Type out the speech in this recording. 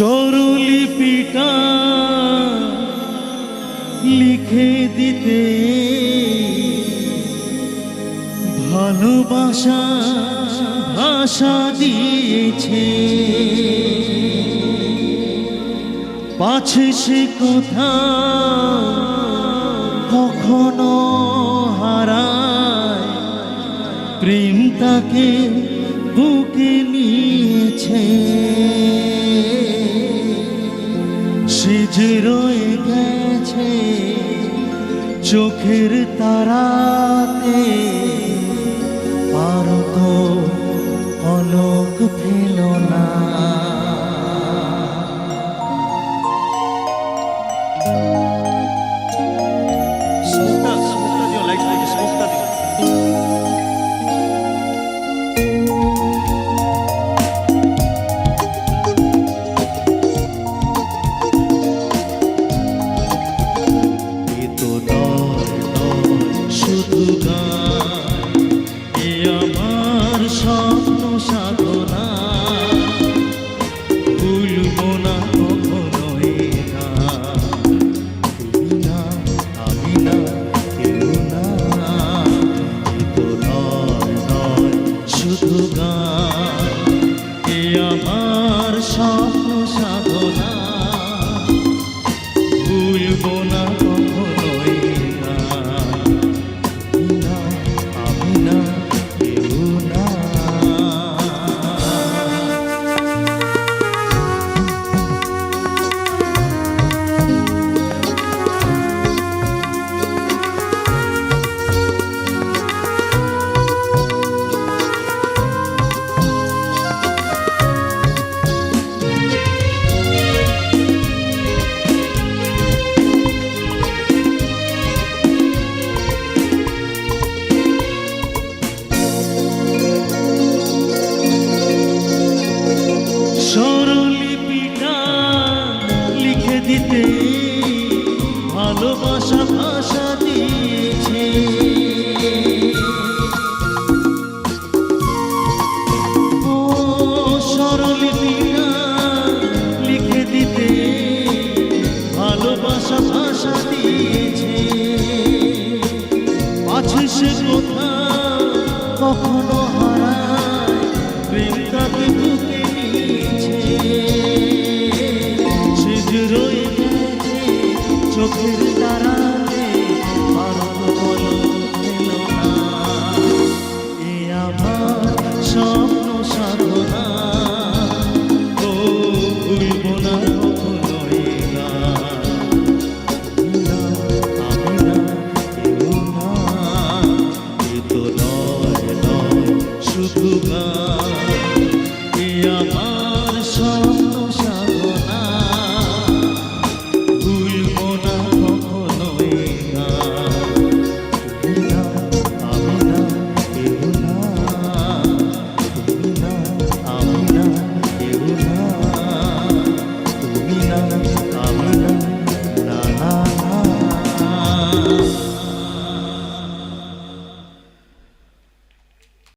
স্বরলিপিটা লিখে দিতে ভালোবাসা ভাষা দিয়েছে, পাছে সে কথা কখনো হারায়, প্রেম তাকে বুকে নিয়েছে। সে যে রয়ে গেছে চোখের তারাতে, আর তো পলক ফেল না। আমার স্বপ্ন সাধনা ভুলবো না কখনোই না, আমি না কেউ না। স্বরলিপিটা লিখে দিতে ভালোবাসা ভাষা দিয়েছে, ও স্বরলিপিটা লিখে দিতে ভালোবাসা ভাষা দিয়েছে, পাছে সে